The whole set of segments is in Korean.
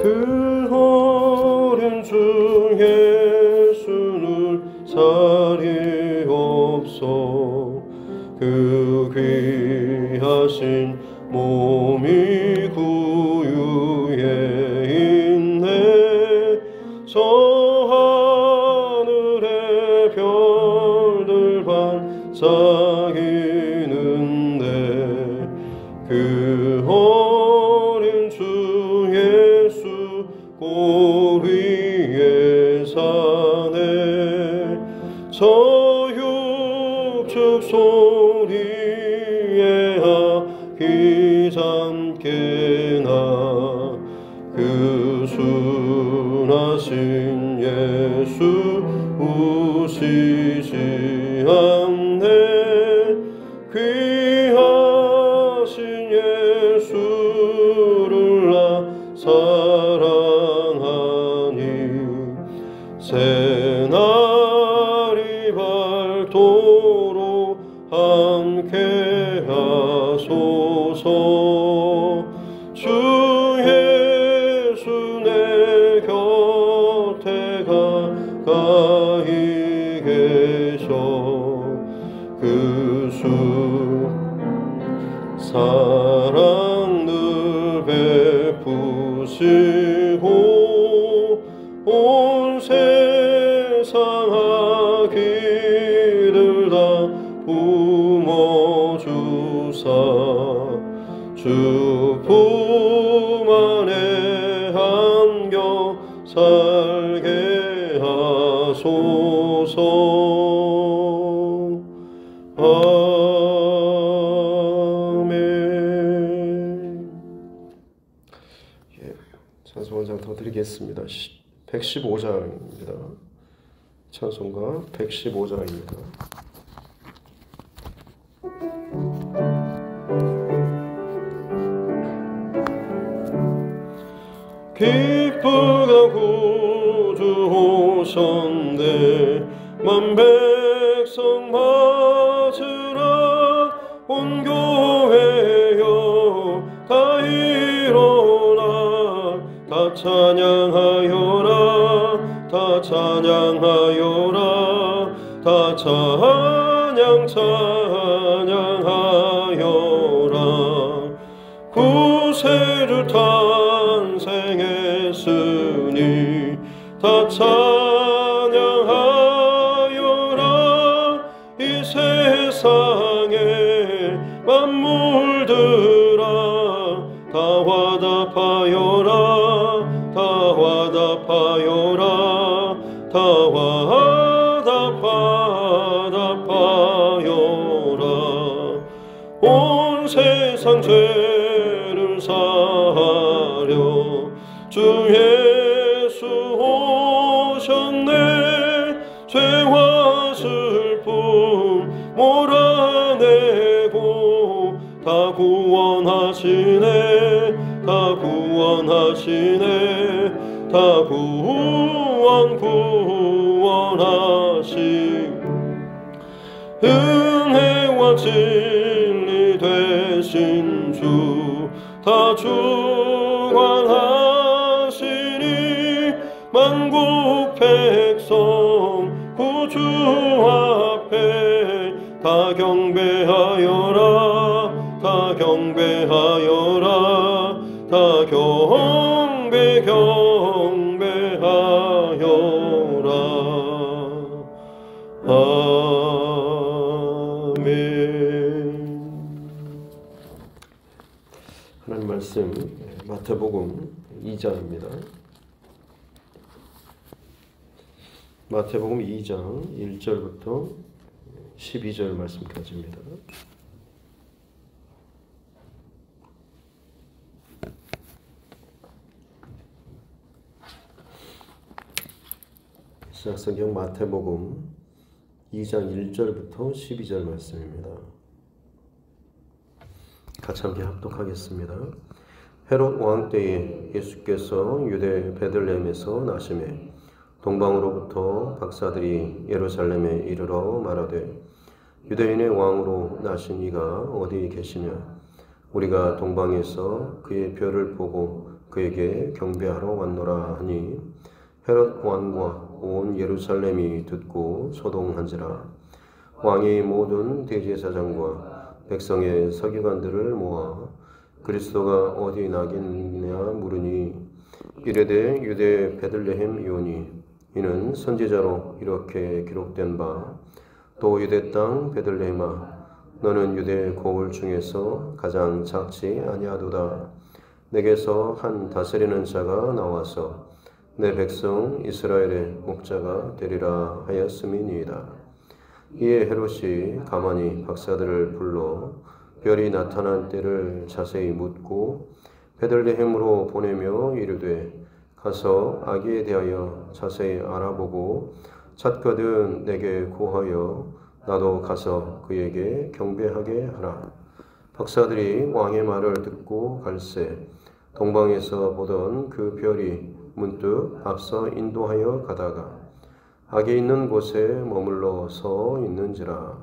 그 어린 주 예수를 살리옵소. 그 귀하신 몸이 구유에 있네. 저 하늘의 별들 반짝이는데 그 어린 주 예수 골 위에 사네. 저 육축 소리에 아기 잠깨나 그 순하신 예수 우시지 않네. 귀하신 예수를 나 사랑하니 새날이 밝도록 함께 하소서. 주 예수 내 곁에 가까이 계셔. 그 사랑 늘 베푸시고 온 세상 아기들 다 품어주사 주 품 안에 안겨 살게 하소서. 아멘. 찬송 한 장 더 드리겠습니다. 115장입니다. 찬송가 115장입니다. 기쁘다 구주 오셨네. 만 백성 맞으라. 온 교회여 다 일어나. 다 찬양하여라. 다 찬양하여라. 다 찬양하여라. 구세주 탄생했으니 다 찬양하여라. 이 세상에 만물들아 다 화답하여라. 다 화답하여라. 다 화답하여라. 온 세상 죄를 사하려 주 예수 오셨네. 죄와 슬픔 몰아내고 다 구원하시네. 다 구원하시네. 다 구원하시. 은혜와 진리 되신 주 다 주관하시니 만국 백성 구주 앞에 다 경배하여라. 다 경배하여라. 다 경배하여라. 하나님 말씀 마태복음 2장입니다. 마태복음 2장 1절부터 12절 말씀까지입니다. 신약성경 마태복음 2장 1절부터 12절 말씀입니다. 같이 함께 합독하겠습니다. 헤롯 왕 때에 예수께서 유대 베들레헴에서 나시매 동방으로부터 박사들이 예루살렘에 이르러 말하되 유대인의 왕으로 나신 이가 어디 계시냐? 우리가 동방에서 그의 별을 보고 그에게 경배하러 왔노라 하니 헤롯 왕과 온 예루살렘이 듣고 소동한지라. 왕이 모든 대제사장과 백성의 서기관들을 모아 그리스도가 어디 나겠느냐 물으니 이르되 유대 베들레헴 이오니 이는 선지자로 이렇게 기록된 바 또 유대 땅 베들레헴아 너는 유대 고을 중에서 가장 작지 아니하도다. 내게서 한 다스리는 자가 나와서 내 백성 이스라엘의 목자가 되리라 하였음이니이다. 이에 헤롯이 가만히 박사들을 불러 별이 나타난 때를 자세히 묻고 베들레헴으로 보내며 이르되 가서 아기에 대하여 자세히 알아보고 찾거든 내게 고하여 나도 가서 그에게 경배하게 하라. 박사들이 왕의 말을 듣고 갈새 동방에서 보던 그 별이 문득 앞서 인도하여 가다가 아기 있는 곳에 머물러 서 있는지라.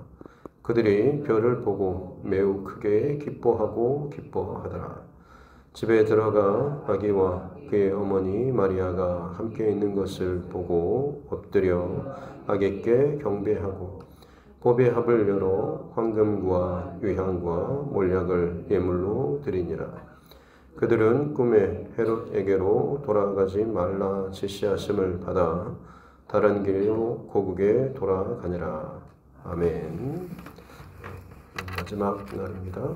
그들이 별을 보고 매우 크게 기뻐하더라. 집에 들어가 아기와 그의 어머니 마리아가 함께 있는 것을 보고 엎드려 아기께 경배하고 보배 합을 열어 황금과 유향과 몰약을 예물로 드리니라. 그들은 꿈에 헤롯에게로 돌아가지 말라 지시하심을 받아 다른 길로 고국에 돌아가니라. 아멘. 마지막 날입니다.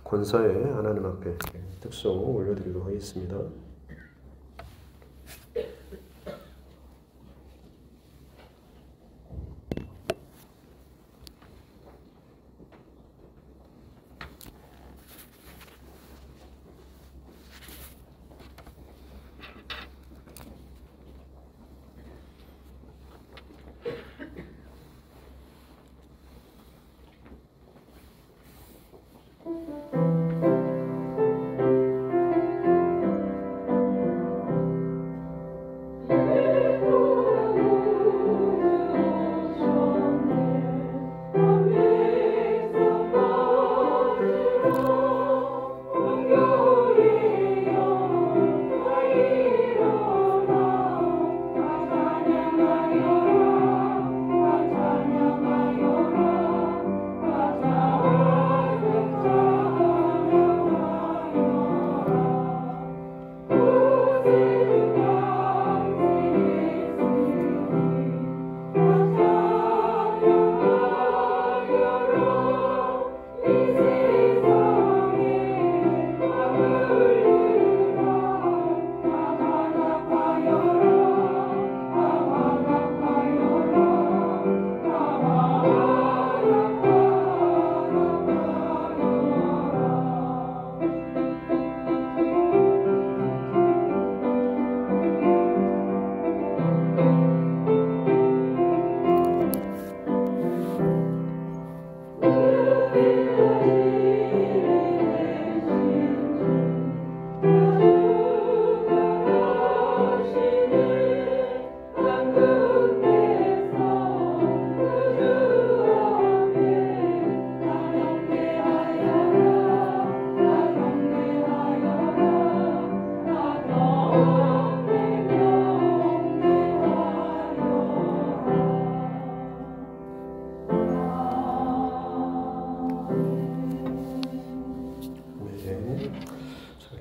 권사의 하나님 앞에 특송 올려드리도록 하겠습니다.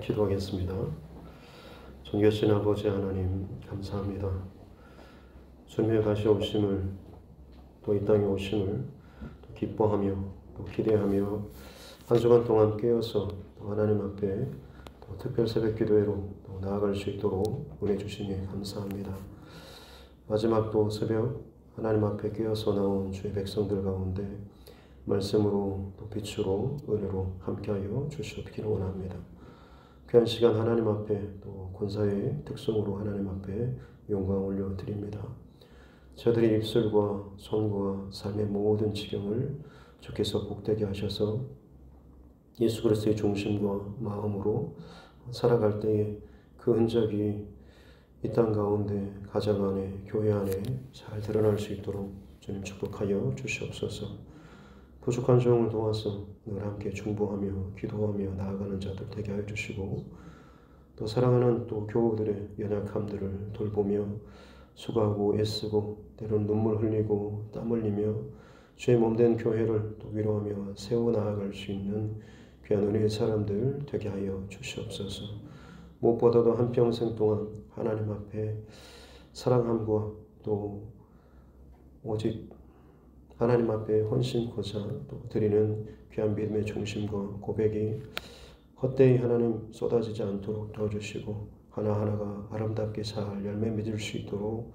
기도하겠습니다. 존귀하신 아버지 하나님 감사합니다. 주님의 다시 오심을 또 이 땅에 오심을 또 기뻐하며 또 기대하며 한 주간 동안 깨어서 또 하나님 앞에 또 특별 새벽 기도회로 또 나아갈 수 있도록 은혜 주시니 감사합니다. 마지막 또 새벽 하나님 앞에 깨어서 나온 주의 백성들 가운데 말씀으로 또 빛으로 은혜로 함께하여 주시옵기를 원합니다. 귀한 시간 하나님 앞에 또 권사의 특성으로 하나님 앞에 영광 올려드립니다. 저들의 입술과 손과 삶의 모든 지경을 주께서 복되게 하셔서 예수 그리스도의 중심과 마음으로 살아갈 때에 그 흔적이 이 땅 가운데 가정 안에 교회 안에 잘 드러날 수 있도록 주님 축복하여 주시옵소서. 부족한 종을 도와서 늘 함께 중보하며 기도하며 나아가는 자들 되게 하여 주시고 또 사랑하는 또 교우들의 연약함들을 돌보며 수고하고 애쓰고 때로는 눈물 흘리고 땀 흘리며 주의 몸된 교회를 또 위로하며 세워 나아갈 수 있는 귀한 은혜의 사람들 되게 하여 주시옵소서. 무엇보다도 한평생 동안 하나님 앞에 사랑함과 또 오직 하나님 앞에 헌신고자 또 드리는 귀한 믿음의 중심과 고백이 헛되이 하나님 쏟아지지 않도록 도와주시고 하나하나가 아름답게 잘 열매 맺을 수 있도록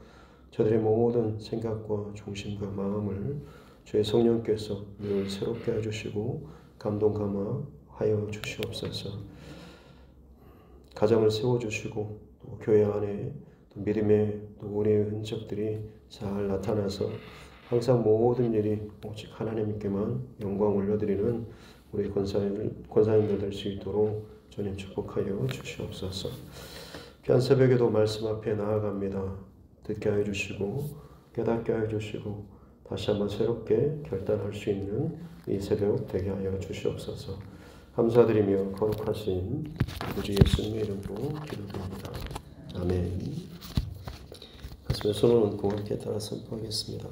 저들의 모든 생각과 중심과 마음을 주의 성령께서 늘 새롭게 해주시고 감동 감화하여 주시옵소서. 가정을 세워주시고 또 교회 안에 또 믿음의 또 은혜의 흔적들이 잘 나타나서 항상 모든 일이 오직 하나님께만 영광 올려드리는 우리 권사님들 될 수 있도록 주님 축복하여 주시옵소서. 귀한 새벽에도 말씀 앞에 나아갑니다. 듣게 하여 주시고 깨닫게 하여 주시고 다시 한번 새롭게 결단할 수 있는 이 새벽 되게 하여 주시옵소서. 감사드리며 거룩하신 우리 예수님의 이름으로 기도드립니다. 아멘. 가슴에 손을 얹고 함께 따라 선포하겠습니다.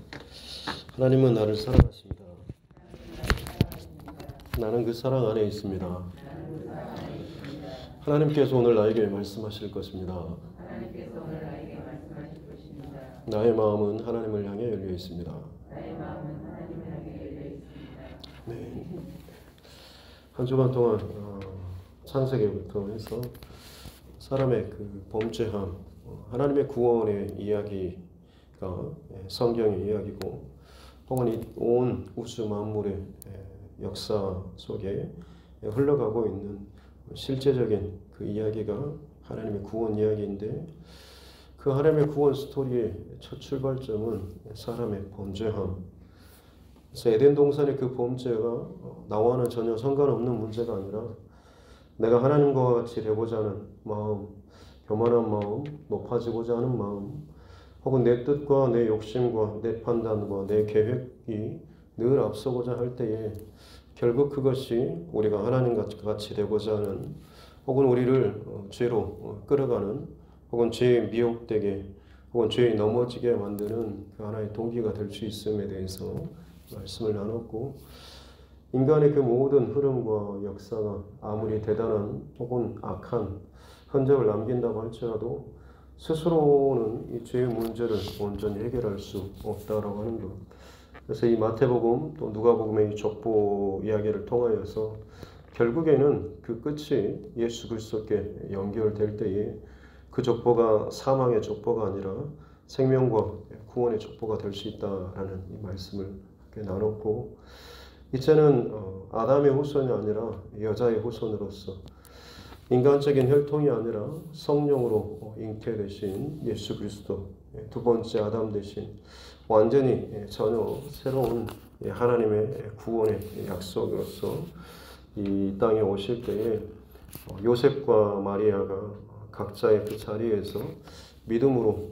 하나님은 나를 사랑하십니다. 나는 그 사랑 안에 있습니다. 하나님께서 오늘 나에게 말씀하실 것입니다. 나의 마음은 하나님을 향해 열려 있습니다. 네. 한 주간 동안 창세기부터 해서 사람의 그 범죄함, 하나님의 구원의 이야기가 성경의 이야기고 혹은 온 우주 만물의 역사 속에 흘러가고 있는 실제적인 그 이야기가 하나님의 구원 이야기인데 그 하나님의 구원 스토리의 첫 출발점은 사람의 범죄함. 그래서 에덴 동산의 그 범죄가 나와는 전혀 상관없는 문제가 아니라 내가 하나님과 같이 되고자 하는 마음, 교만한 마음, 높아지고자 하는 마음, 혹은 내 뜻과 내 욕심과 내 판단과 내 계획이 늘 앞서고자 할 때에 결국 그것이 우리가 하나님과 같이 되고자 하는 혹은 우리를 죄로 끌어가는 혹은 죄에 미혹되게 혹은 죄에 넘어지게 만드는 그 하나의 동기가 될 수 있음에 대해서 말씀을 나눴고 인간의 그 모든 흐름과 역사가 아무리 대단한 혹은 악한 흔적을 남긴다고 할지라도 스스로는 이 죄의 문제를 온전히 해결할 수 없다라고 하는 것. 그래서 이 마태복음 또 누가복음의 이 족보 이야기를 통하여서 결국에는 그 끝이 예수 그리스도께 연결될 때에 그 족보가 사망의 족보가 아니라 생명과 구원의 족보가 될 수 있다라는 이 말씀을 나눴고 이제는 아담의 후손이 아니라 여자의 후손으로서 인간적인 혈통이 아니라 성령으로 잉태되신 예수 그리스도 두 번째 아담 대신 완전히 전혀 새로운 하나님의 구원의 약속으로서 이 땅에 오실 때에 요셉과 마리아가 각자의 그 자리에서 믿음으로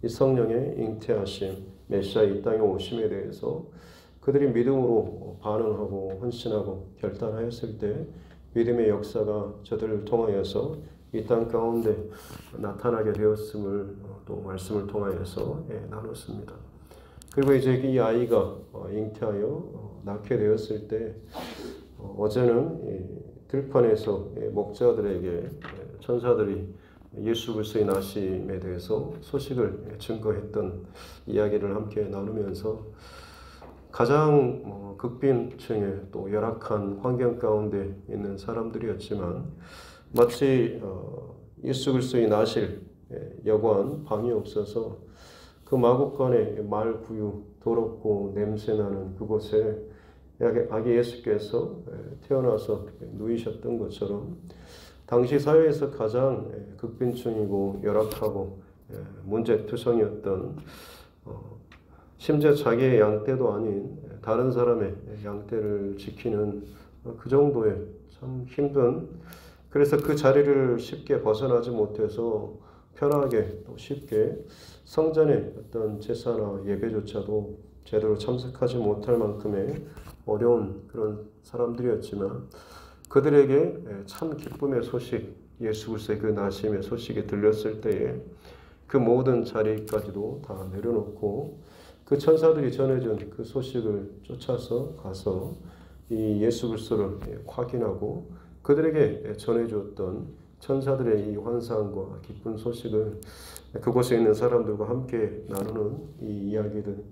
이 성령의 잉태하심 메시아 이 땅에 오심에 대해서 그들이 믿음으로 반응하고 헌신하고 결단하였을 때 믿음의 역사가 저들을 통하여서 이 땅 가운데 나타나게 되었음을 또 말씀을 통하여서 나눴습니다. 그리고 이제 이 아이가 잉태하여 낳게 되었을 때 어제는 들판에서 목자들에게 천사들이 예수 그리스도의 나심에 대해서 소식을 증거했던 이야기를 함께 나누면서 가장 극빈층의 또 열악한 환경 가운데 있는 사람들이었지만 마치 예수 그리스도의 나실 여관 방이 없어서 그 마국간의 말구유 더럽고 냄새나는 그곳에 아기 예수께서 태어나서 누이셨던 것처럼 당시 사회에서 가장 극빈층이고 열악하고 문제투성이었던 심지어 자기의 양떼도 아닌 다른 사람의 양떼를 지키는 그 정도의 참 힘든 그래서 그 자리를 쉽게 벗어나지 못해서 편하게 또 쉽게 성전의 어떤 제사나 예배조차도 제대로 참석하지 못할 만큼의 어려운 그런 사람들이었지만 그들에게 참 기쁨의 소식 예수 그리스도의 그 나심의 소식이 들렸을 때에 그 모든 자리까지도 다 내려놓고 그 천사들이 전해준 그 소식을 쫓아서 가서 이 예수 그리스도를 확인하고 그들에게 전해주었던 천사들의 이 환상과 기쁜 소식을 그곳에 있는 사람들과 함께 나누는 이 이야기들.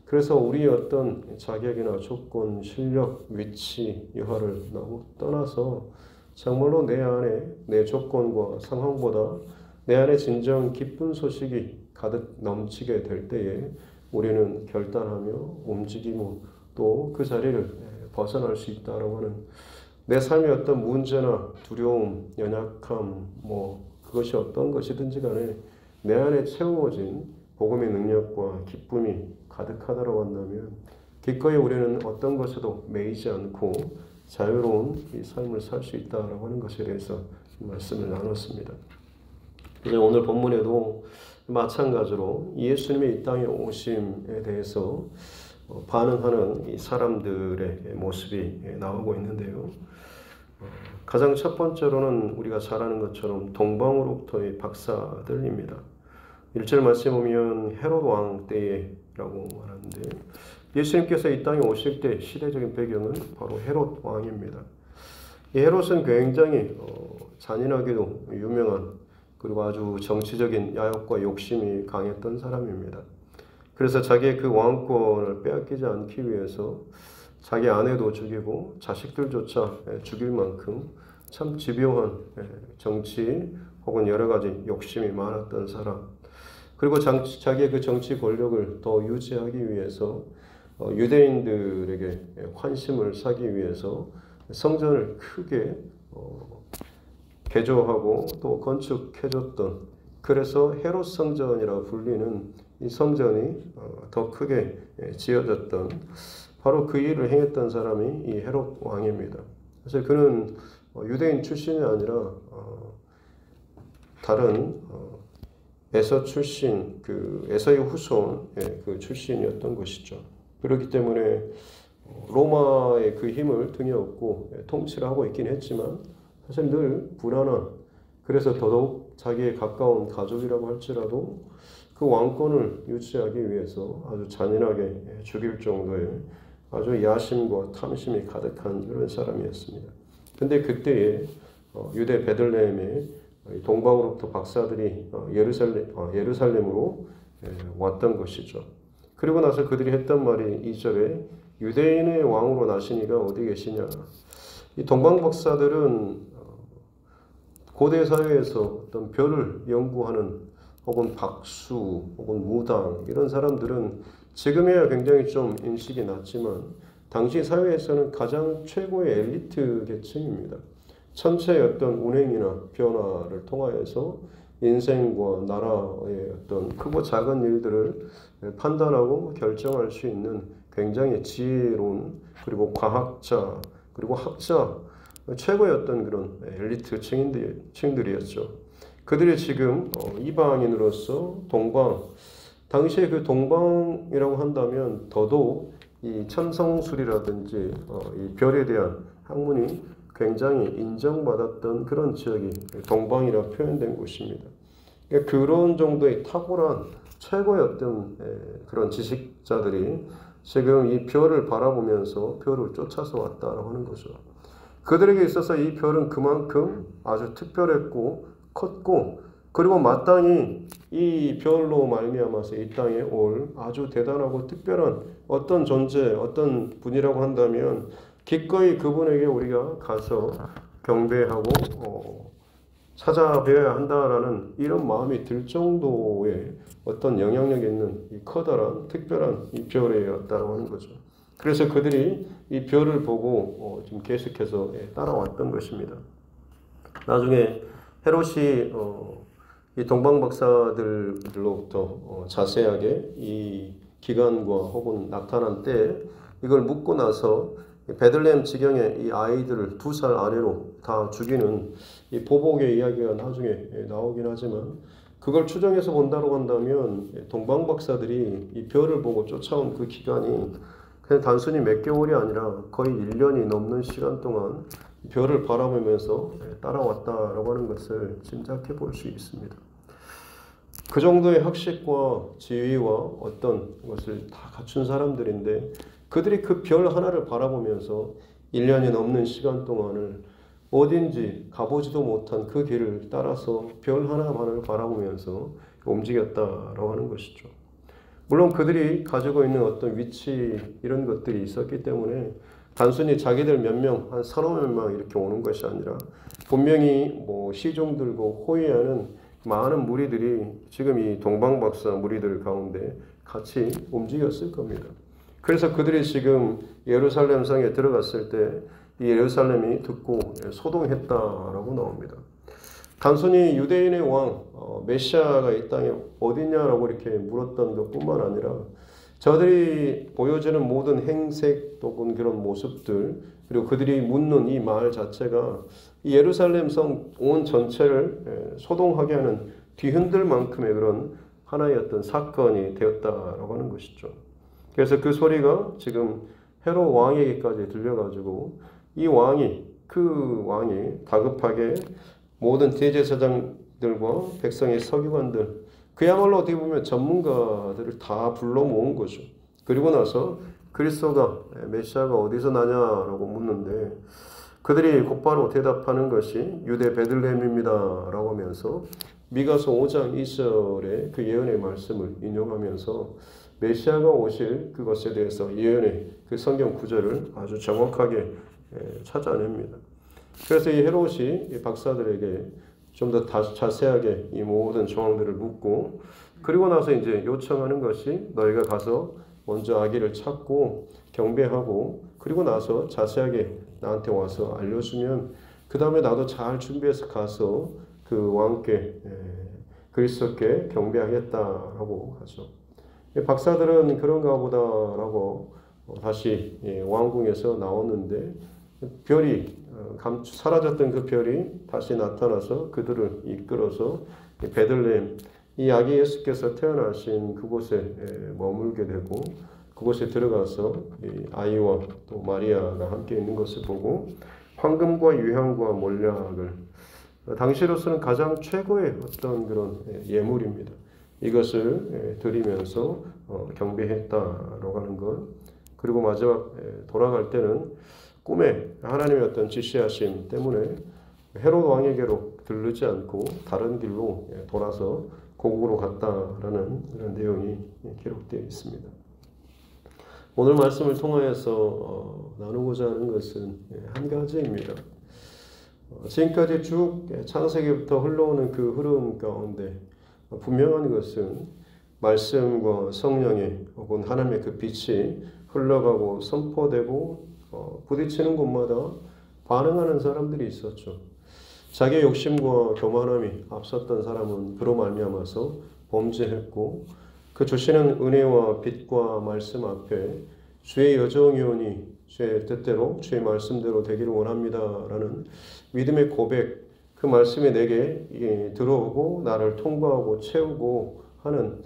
그래서 우리의 어떤 자격이나 조건, 실력, 위치, 여하를 너무 떠나서 정말로 내 안에 내 조건과 상황보다 내 안에 진정 기쁜 소식이 가득 넘치게 될 때에 우리는 결단하며 움직이고 또 그 자리를 벗어날 수 있다라고 하는 내 삶의 어떤 문제나 두려움, 연약함, 그것이 어떤 것이든지 간에 내 안에 채워진 복음의 능력과 기쁨이 가득하다라고 한다면 기꺼이 우리는 어떤 것에도 매이지 않고 자유로운 이 삶을 살 수 있다라고 하는 것에 대해서 말씀을 나눴습니다. 오늘 본문에도 마찬가지로 예수님의 이 땅에 오심에 대해서 반응하는 이 사람들의 모습이 나오고 있는데요. 가장 첫 번째로는 우리가 잘 아는 것처럼 동방으로부터의 박사들입니다. 1절 말씀에 보면 헤롯 왕 때라고 말하는데 예수님께서 이 땅에 오실 때 시대적인 배경은 바로 헤롯 왕입니다. 이 헤롯은 굉장히 잔인하게도 유명한 그리고 아주 정치적인 야욕과 욕심이 강했던 사람입니다. 그래서 자기의 그 왕권을 빼앗기지 않기 위해서 자기 아내도 죽이고 자식들조차 죽일 만큼 참 집요한 정치 혹은 여러 가지 욕심이 많았던 사람. 그리고 자기의 그 정치 권력을 더 유지하기 위해서 유대인들에게 환심을 사기 위해서 성전을 크게 개조하고 또 건축해줬던, 그래서 헤롯 성전이라고 불리는 이 성전이 더 크게 지어졌던 바로 그 일을 행했던 사람이 이 헤롯 왕입니다. 사실 그는 유대인 출신이 아니라 다른 에서 출신, 그 에서의 후손의 그 출신이었던 것이죠. 그렇기 때문에 로마의 그 힘을 등에 업고 통치를 하고 있긴 했지만 사실 늘 불안한, 그래서 더더욱 자기의 가까운 가족이라고 할지라도 그 왕권을 유지하기 위해서 아주 잔인하게 죽일 정도의 아주 야심과 탐심이 가득한 그런 사람이었습니다. 근데 그때에 유대 베들레헴에 동방으로부터 박사들이 예루살렘으로 왔던 것이죠. 그리고 나서 그들이 했던 말이 2절에 유대인의 왕으로 나시니가 어디 계시냐. 이 동방 박사들은 고대 사회에서 어떤 별을 연구하는 혹은 박수 혹은 무당 이런 사람들은 지금에야 굉장히 좀 인식이 낮지만 당시 사회에서는 가장 최고의 엘리트 계층입니다. 천체의 어떤 운행이나 변화를 통하여서 인생과 나라의 어떤 크고 작은 일들을 판단하고 결정할 수 있는 굉장히 지혜로운 그리고 과학자 그리고 학자 최고의 어떤 그런 엘리트 층들이었죠. 그들이 지금 이방인으로서 동방, 당시에 그 동방이라고 한다면 더더욱 이 참성술이라든지 이 별에 대한 학문이 굉장히 인정받았던 그런 지역이 동방이라 표현된 곳입니다. 그러니까 그런 정도의 탁월한 최고의 어떤 그런 지식자들이 지금 이 별을 바라보면서 별을 쫓아서 왔다라고 하는 거죠. 그들에게 있어서 이 별은 그만큼 아주 특별했고 컸고 그리고 마땅히 이 별로 말미암아서 이 땅에 올 아주 대단하고 특별한 어떤 존재, 어떤 분이라고 한다면 기꺼이 그분에게 우리가 가서 경배하고 찾아뵈어야 한다라는 이런 마음이 들 정도의 어떤 영향력 있는 이 커다란 특별한 이 별이었다고 하는 거죠. 그래서 그들이 이 별을 보고 좀 계속해서 따라왔던 것입니다. 나중에 헤롯이 이 동방 박사들로부터 자세하게 이 기간과 혹은 나타난 때 이걸 묻고 나서 베들레헴 지경에 이 아이들을 2살 아래로 다 죽이는 이 보복의 이야기가 나중에 나오긴 하지만 그걸 추정해서 본다고 한다면 동방 박사들이 이 별을 보고 쫓아온 그 기간이 그냥 단순히 몇 개월이 아니라 거의 1년이 넘는 시간 동안 별을 바라보면서 따라왔다라고 하는 것을 짐작해 볼 수 있습니다. 그 정도의 학식과 지위와 어떤 것을 다 갖춘 사람들인데 그들이 그 별 하나를 바라보면서 1년이 넘는 시간 동안을 어딘지 가보지도 못한 그 길을 따라서 별 하나만을 바라보면서 움직였다라고 하는 것이죠. 물론 그들이 가지고 있는 어떤 위치 이런 것들이 있었기 때문에 단순히 자기들 몇 명, 한 3~5명 이렇게 오는 것이 아니라 분명히 뭐 시종 들고 호위하는 많은 무리들이 지금 이 동방박사 무리들 가운데 같이 움직였을 겁니다. 그래서 그들이 지금 예루살렘 성에 들어갔을 때 이 예루살렘이 듣고 소동했다라고 나옵니다. 단순히 유대인의 왕 메시아가 이 땅에 어디냐라고 이렇게 물었던 것뿐만 아니라 저들이 보여주는 모든 행색 또는 그런 모습들 그리고 그들이 묻는 이 말 자체가 이 예루살렘 성 온 전체를 소동하게 하는 뒤흔들 만큼의 그런 하나의 어떤 사건이 되었다라고 하는 것이죠. 그래서 그 소리가 지금 헤롯 왕에게까지 들려가지고 그 왕이 다급하게 모든 대제사장들과 백성의 서기관들 그야말로 어떻게 보면 전문가들을 다 불러 모은 거죠. 그리고 나서 그리스도가 메시아가 어디서 나냐라고 묻는데 그들이 곧바로 대답하는 것이 유대 베들레헴입니다 라고 하면서 미가서 5장 2절의 그 예언의 말씀을 인용하면서 메시아가 오실 그것에 대해서 예언의 그 성경 구절을 아주 정확하게 찾아냅니다. 그래서 이 헤롯이 이 박사들에게 좀 더 자세하게 이 모든 정황들을 묻고 그리고 나서 이제 요청하는 것이 너희가 가서 먼저 아기를 찾고 경배하고 그리고 나서 자세하게 나한테 와서 알려주면 그 다음에 나도 잘 준비해서 가서 그 왕께 그리스도께 경배하겠다라고 하죠. 박사들은 그런가 보다라고 다시 왕궁에서 나오는데 별이 사라졌던 그 별이 다시 나타나서 그들을 이끌어서 베들레헴 이 아기 예수께서 태어나신 그곳에 머물게 되고 그곳에 들어가서 이 아이와 또 마리아가 함께 있는 것을 보고 황금과 유향과 몰약을 당시로서는 가장 최고의 어떤 그런 예물입니다. 이것을 드리면서 경배했다라고 하는 것. 그리고 마지막 돌아갈 때는 꿈에 하나님의 어떤 지시하심 때문에 헤롯 왕에게로 들르지 않고 다른 길로 돌아서 고국으로 갔다라는 그런 내용이 기록되어 있습니다. 오늘 말씀을 통하여서 나누고자 하는 것은 한 가지입니다. 지금까지 쭉 창세기부터 흘러오는 그 흐름 가운데 분명한 것은 말씀과 성령의 혹은 하나님의 그 빛이 흘러가고 선포되고 부딪히는 곳마다 반응하는 사람들이 있었죠. 자기의 욕심과 교만함이 앞섰던 사람은 그로 말미암아서 범죄했고 그 주시는 은혜와 빛과 말씀 앞에 주의 여정이오니 주의 뜻대로 주의 말씀대로 되기를 원합니다라는 믿음의 고백 그 말씀이 내게 들어오고 나를 통과하고 채우고 하는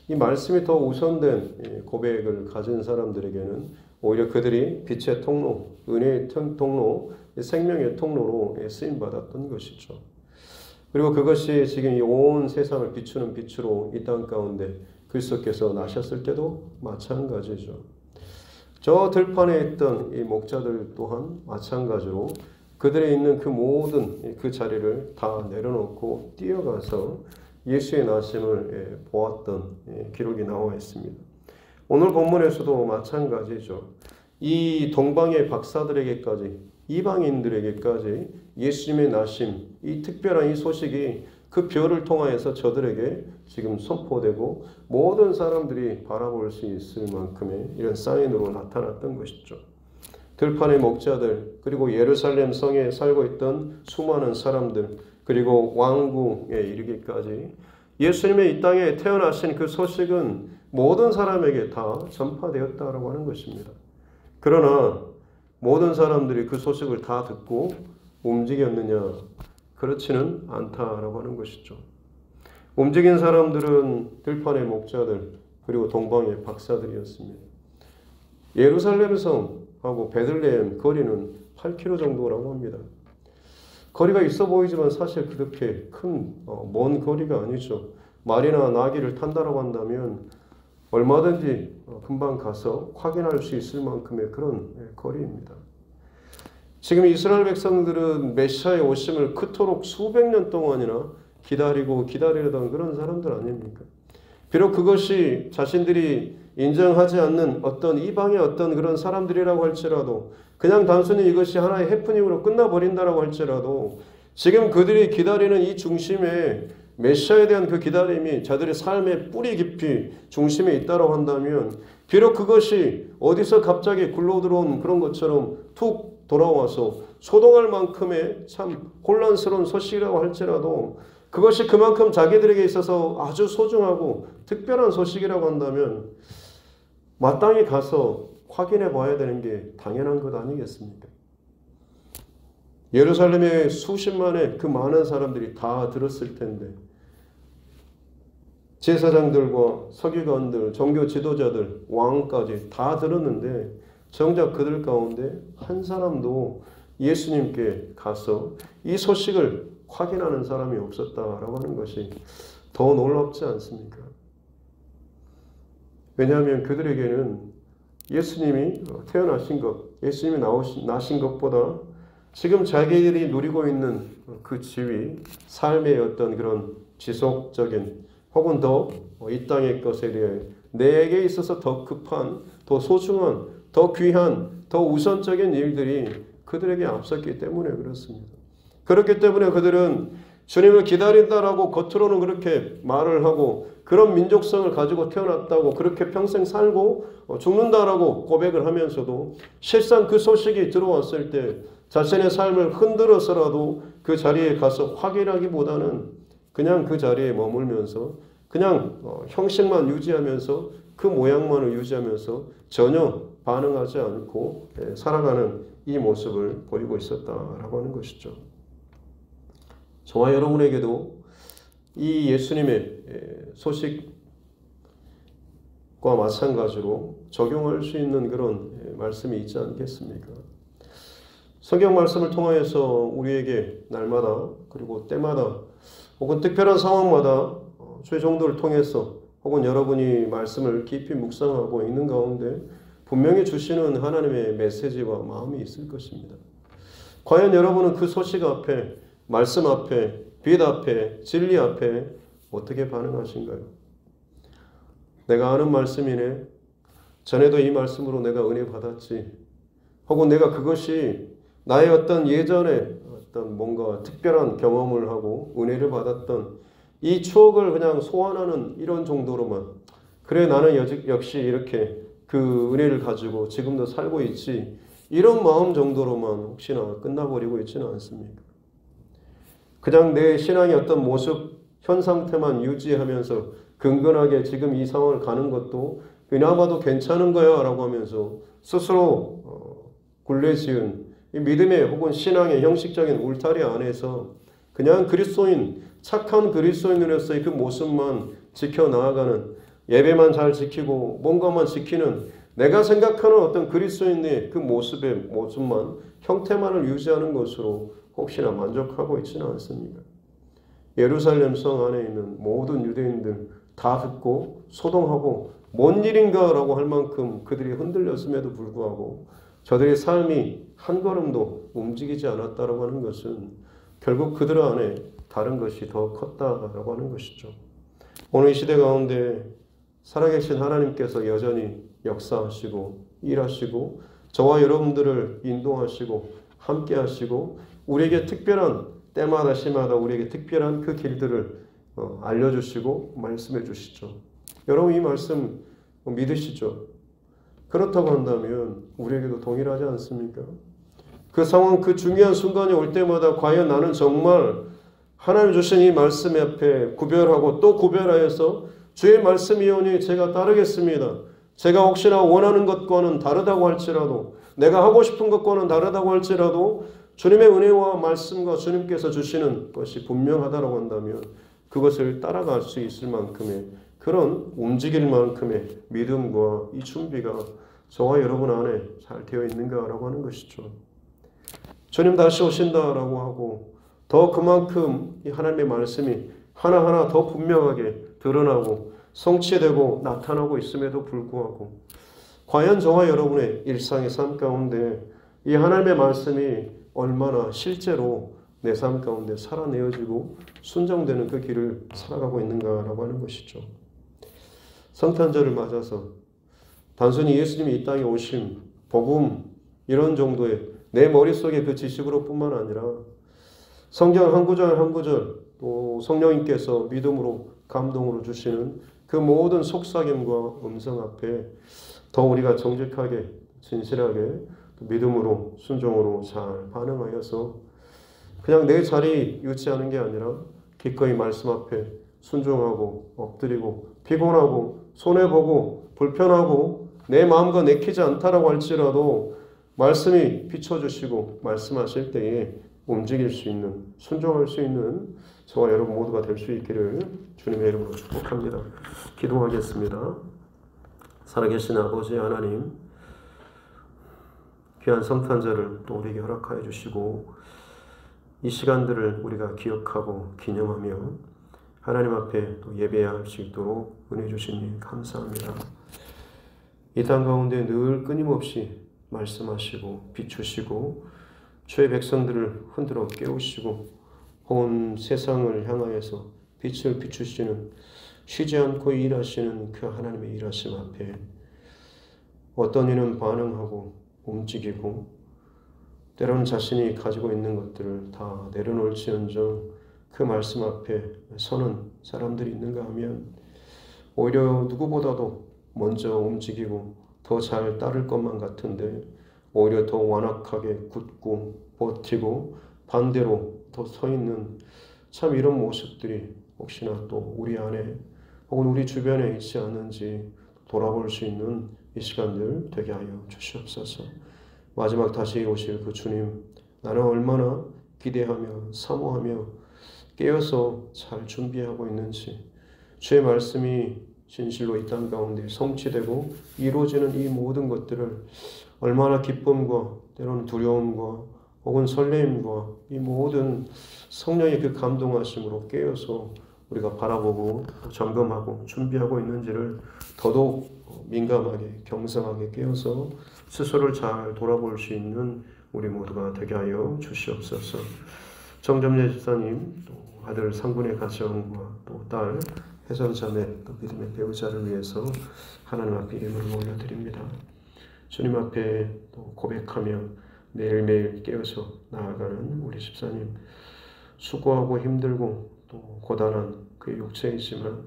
이 말씀이 더 우선된 고백을 가진 사람들에게는 오히려 그들이 빛의 통로, 은혜의 통로, 생명의 통로로 쓰임받았던 것이죠. 그리고 그것이 지금 이 온 세상을 비추는 빛으로 이 땅 가운데 그리스도께서 나셨을 때도 마찬가지죠. 저 들판에 있던 이 목자들 또한 마찬가지로 그들의 있는 그 모든 그 자리를 다 내려놓고 뛰어가서 예수의 나심을 보았던 기록이 나와 있습니다. 오늘 본문에서도 마찬가지죠. 이 동방의 박사들에게까지 이방인들에게까지 예수님의 나심 이 특별한 이 소식이 그 별을 통하여서 저들에게 지금 선포되고 모든 사람들이 바라볼 수 있을 만큼의 이런 사인으로 나타났던 것이죠. 들판의 목자들 그리고 예루살렘 성에 살고 있던 수많은 사람들 그리고 왕궁에 이르기까지 예수님의 이 땅에 태어나신 그 소식은 모든 사람에게 다 전파되었다라고 하는 것입니다. 그러나 모든 사람들이 그 소식을 다 듣고 움직였느냐? 그렇지는 않다라고 하는 것이죠. 움직인 사람들은 들판의 목자들 그리고 동방의 박사들이었습니다. 예루살렘 성 하고 베들레헴 거리는 8km 정도라고 합니다. 거리가 있어 보이지만 사실 그렇게 큰 먼 거리가 아니죠. 말이나 나귀를 탄다라고 한다면 얼마든지 금방 가서 확인할 수 있을 만큼의 그런 거리입니다. 지금 이스라엘 백성들은 메시아의 오심을 그토록 수백 년 동안이나 기다리려던 그런 사람들 아닙니까? 비록 그것이 자신들이 인정하지 않는 어떤 이방의 어떤 그런 사람들이라고 할지라도, 그냥 단순히 이것이 하나의 해프닝으로 끝나버린다라고 할지라도, 지금 그들이 기다리는 이 중심에 메시아에 대한 그 기다림이 자들의 삶의 뿌리 깊이 중심에 있다고 한다면, 비록 그것이 어디서 갑자기 굴러들어온 그런 것처럼 툭 돌아와서 소동할 만큼의 참 혼란스러운 소식이라고 할지라도, 그것이 그만큼 자기들에게 있어서 아주 소중하고 특별한 소식이라고 한다면 마땅히 가서 확인해 봐야 되는 게 당연한 것 아니겠습니까? 예루살렘의 수십만의 그 많은 사람들이 다 들었을 텐데, 제사장들과 서기관들, 종교 지도자들, 왕까지 다 들었는데 정작 그들 가운데 한 사람도 예수님께 가서 이 소식을 확인하는 사람이 없었다라고 하는 것이 더 놀랍지 않습니까? 왜냐하면 그들에게는 예수님이 태어나신 것, 예수님이 나신 것보다 지금 자기들이 누리고 있는 그 지위, 삶의 어떤 그런 지속적인 혹은 더 이 땅의 것에 대해 내게 있어서 더 급한, 더 소중한, 더 귀한, 더 우선적인 일들이 그들에게 앞섰기 때문에 그렇습니다. 그렇기 때문에 그들은 주님을 기다린다라고 겉으로는 그렇게 말을 하고 그런 민족성을 가지고 태어났다고, 그렇게 평생 살고 죽는다라고 고백을 하면서도 실상 그 소식이 들어왔을 때 자신의 삶을 흔들어서라도 그 자리에 가서 확인하기보다는 그냥 그 자리에 머물면서 그냥 형식만 유지하면서 그 모양만을 유지하면서 전혀 반응하지 않고 살아가는 이 모습을 보이고 있었다라고 하는 것이죠. 저와 여러분에게도 이 예수님의 소식과 마찬가지로 적용할 수 있는 그런 말씀이 있지 않겠습니까? 성경 말씀을 통하여서 우리에게 날마다 그리고 때마다 혹은 특별한 상황마다 주의 종도를 통해서 혹은 여러분이 말씀을 깊이 묵상하고 있는 가운데 분명히 주시는 하나님의 메시지와 마음이 있을 것입니다. 과연 여러분은 그 소식 앞에, 말씀 앞에, 빛 앞에, 진리 앞에 어떻게 반응하신가요? 내가 아는 말씀이네. 전에도 이 말씀으로 내가 은혜 받았지. 혹은 내가 그것이 나의 어떤 예전에 어떤 뭔가 특별한 경험을 하고 은혜를 받았던 이 추억을 그냥 소환하는 이런 정도로만, 그래 나는 역시 이렇게 그 은혜를 가지고 지금도 살고 있지, 이런 마음 정도로만 혹시나 끝나버리고 있지는 않습니까? 그냥 내 신앙의 어떤 모습, 현 상태만 유지하면서 근근하게 지금 이 상황을 가는 것도 그나마도 괜찮은 거야 라고 하면서 스스로 굴레지은 이 믿음의 혹은 신앙의 형식적인 울타리 안에서 그냥 그리스도인, 착한 그리스도인으로서의 그 모습만 지켜나가는, 예배만 잘 지키고 뭔가만 지키는 내가 생각하는 어떤 그리스도인의 그 모습만, 형태만을 유지하는 것으로 혹시나 만족하고 있지는 않습니까? 예루살렘 성 안에 있는 모든 유대인들 다 듣고 소동하고 뭔 일인가 라고 할 만큼 그들이 흔들렸음에도 불구하고 저들의 삶이 한 걸음도 움직이지 않았다라고 하는 것은 결국 그들 안에 다른 것이 더 컸다라고 하는 것이죠. 오늘 이 시대 가운데 살아계신 하나님께서 여전히 역사하시고 일하시고 저와 여러분들을 인도하시고 함께 하시고 우리에게 특별한 때마다 시마다 우리에게 특별한 그 길들을 알려주시고 말씀해 주시죠. 여러분 이 말씀 믿으시죠? 그렇다고 한다면 우리에게도 동일하지 않습니까? 그 상황, 그 중요한 순간이 올 때마다 과연 나는 정말 하나님 주신 이 말씀 앞에 구별하고 또 구별하여서 주의 말씀이오니 제가 따르겠습니다. 제가 혹시나 원하는 것과는 다르다고 할지라도, 내가 하고 싶은 것과는 다르다고 할지라도 주님의 은혜와 말씀과 주님께서 주시는 것이 분명하다고 한다면 그것을 따라갈 수 있을 만큼의 그런 움직일 만큼의 믿음과 이 준비가 저와 여러분 안에 잘 되어 있는가라고 하는 것이죠. 주님 다시 오신다라고 하고 더 그만큼 이 하나님의 말씀이 하나하나 더 분명하게 드러나고 성취되고 나타나고 있음에도 불구하고 과연 저와 여러분의 일상의 삶 가운데 이 하나님의 말씀이 얼마나 실제로 내 삶 가운데 살아내어지고 순종되는 그 길을 살아가고 있는가라고 하는 것이죠. 성탄절을 맞아서 단순히 예수님이 이 땅에 오심, 복음 이런 정도의 내 머릿속에 그 지식으로 뿐만 아니라 성경 한 구절 한 구절 또 성령님께서 믿음으로 감동으로 주시는 그 모든 속삭임과 음성 앞에 더 우리가 정직하게 진실하게 믿음으로 순종으로 잘 반응하여서 그냥 내 자리 유지하는 게 아니라 기꺼이 말씀 앞에 순종하고 엎드리고 피곤하고 손해보고 불편하고 내 마음과 내키지 않다라고 할지라도 말씀이 비춰주시고 말씀하실 때에 움직일 수 있는 순종할 수 있는 저와 여러분 모두가 될 수 있기를 주님의 이름으로 축복합니다. 기도하겠습니다. 살아계신 아버지 하나님, 귀한 성탄절을 또 우리에게 허락하여 주시고 이 시간들을 우리가 기억하고 기념하며 하나님 앞에 또 예배할 수 있도록 은혜 주시니 감사합니다. 이 땅 가운데 늘 끊임없이 말씀하시고 비추시고 주의 백성들을 흔들어 깨우시고 온 세상을 향하여서 빛을 비추시는 쉬지 않고 일하시는 그 하나님의 일하심 앞에 어떤 이는 반응하고 움직이고 때로는 자신이 가지고 있는 것들을 다 내려놓을지언정 그 말씀 앞에 서는 사람들이 있는가 하면 오히려 누구보다도 먼저 움직이고 더 잘 따를 것만 같은데 오히려 더 완악하게 굳고 버티고 반대로 더 서 있는 참 이런 모습들이 혹시나 또 우리 안에 혹은 우리 주변에 있지 않는지 돌아볼 수 있는 이 시간들 되게 하여 주시옵소서. 마지막 다시 오실 그 주님, 나는 얼마나 기대하며 사모하며 깨어서 잘 준비하고 있는지, 주의 말씀이 진실로 이 땅 가운데 성취되고 이루어지는 이 모든 것들을 얼마나 기쁨과 때로는 두려움과 혹은 설레임과 이 모든 성령의 그 감동하심으로 깨어서 우리가 바라보고 점검하고 준비하고 있는지를 더더욱 민감하게 경성하게 깨어서 스스로를 잘 돌아볼 수 있는 우리 모두가 되게 하여 주시옵소서. 정점례 집사님, 또 아들 상군의 가정과 또 딸 혜선자매 또 믿음의 배우자를 위해서 하나님 앞에 이름을 올려드립니다. 주님 앞에 또 고백하며 매일매일 깨어서 나아가는 우리 집사님, 수고하고 힘들고 또 고단한 그의 육체이지만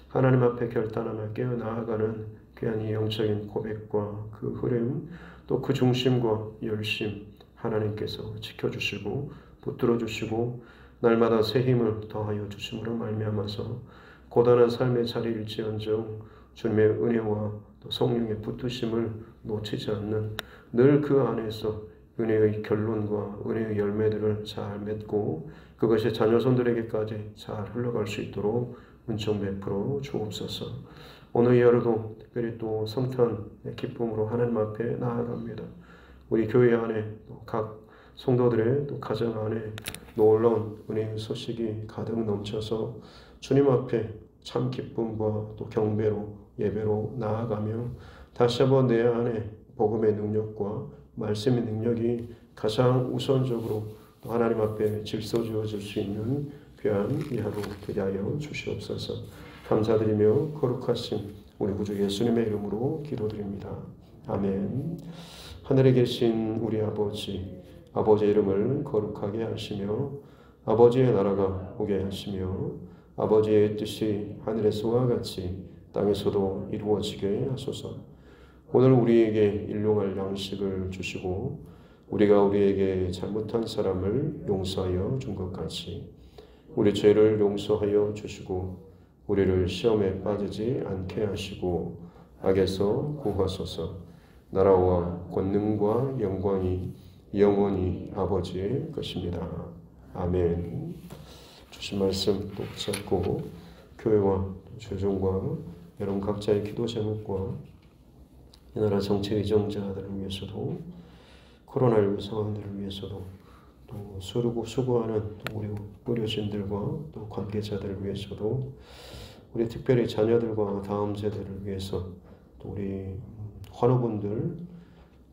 하나님 앞에 결단하며 깨어 나아가는 귀한 이 영적인 고백과 그 흐름 또 그 중심과 열심 하나님께서 지켜주시고 붙들어주시고 날마다 새 힘을 더하여 주심으로 말미암아서 고단한 삶의 자리일지언정 주님의 은혜와 또 성령의 붙드심을 놓치지 않는 늘 그 안에서 은혜의 결론과 은혜의 열매들을 잘 맺고 그것이 자녀손들에게까지 잘 흘러갈 수 있도록 은총 베풀어 주옵소서. 오늘 이 하루도 특별히 또 성탄의 기쁨으로 하나님 앞에 나아갑니다. 우리 교회 안에 또 각 성도들의 또 가정 안에 놀라운 은혜의 소식이 가득 넘쳐서 주님 앞에 참 기쁨과 또 경배로 예배로 나아가며 다시 한번 내 안에 복음의 능력과 말씀의 능력이 가장 우선적으로 또 하나님 앞에 질서지어질 수 있는 귀한 이 하루 되게 하여 주시옵소서. 감사드리며 거룩하신 우리 구주 예수님의 이름으로 기도드립니다. 아멘. 하늘에 계신 우리 아버지, 아버지의 이름을 거룩하게 하시며 아버지의 나라가 오게 하시며 아버지의 뜻이 하늘에서와 같이 땅에서도 이루어지게 하소서. 오늘 우리에게 일용할 양식을 주시고 우리가 우리에게 잘못한 사람을 용서하여 준 것 같이 우리 죄를 용서하여 주시고 우리를 시험에 빠지지 않게 하시고 악에서 구하소서. 나라와 권능과 영광이 영원히 아버지의 것입니다. 아멘. 주신 말씀 또 붙잡고 교회와 조정과 여러분 각자의 기도 제목과 이 나라 정치 의정자들을 위해서도 코로나19 상황들을 위해서도 또 수고하는 또 우리 의료진들과 또 관계자들을 위해서도 우리 특별히 자녀들과 다음 세대를 위해서 또 우리 환우분들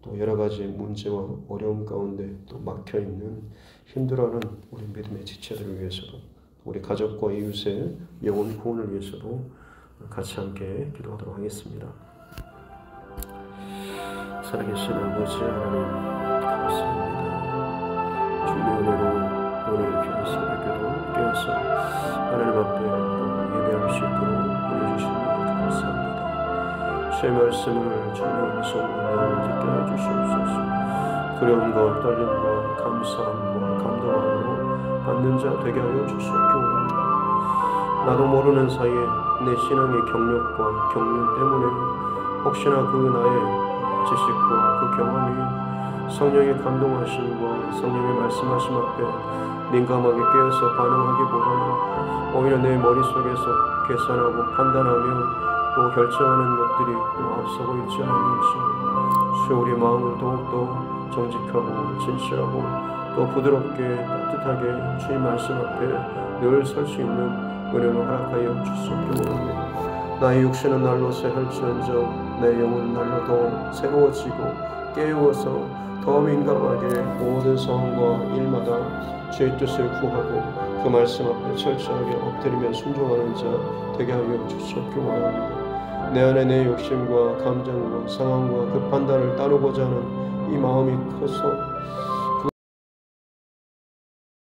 또 여러 가지 문제와 어려움 가운데 또 막혀있는 힘들어하는 우리 믿음의 지체들을 위해서도 우리 가족과 이웃의 영혼 구원을 위해서도 같이 함께 기도하도록 하겠습니다. 살아계신 아버지 하나님 감사합니다. 주님의 은혜로 오늘 이렇게 새벽에도 깨어서 하나님 앞에 또 예배할 수 있도록 은혜 주시니 감사합니다. 주의 말씀을 주님의 음성으로 듣게 해주시옵소서. 두려움과 떨림과 감사함과 감동함으로 받는 자 되게 하여 주시옵기 원합니다. 나도 모르는 사이에 내 신앙의 경력과 경륜 때문에 혹시나 그 나의 지식과 그 경험이 성령의 감동하심과 성령의 말씀하심 앞에 민감하게 깨어서 반응하기보다는 오히려 내 머릿속에서 계산하고 판단하며 또 결정하는 것들이 앞서고 있지 않은지 주여 우리 마음을 더욱더 정직하고 진실하고 또 부드럽게 따뜻하게 주의 말씀 앞에 늘 설 수 있는 은혜로 허락하여 주시옵기 원합니다. 나의 육신은 날로 쇠할지언정 내 영은 날로 더 새로워지고 깨우어서 더 민감하게 모든 상황과 일마다 주의 뜻을 구하고 그 말씀 앞에 철저하게 엎드리며 순종하는 자 되게 하여 주시옵기 원합니다. 내 안에 내 욕심과 감정과 상황과 그 판단을 따르고자 하는 이 마음이 커서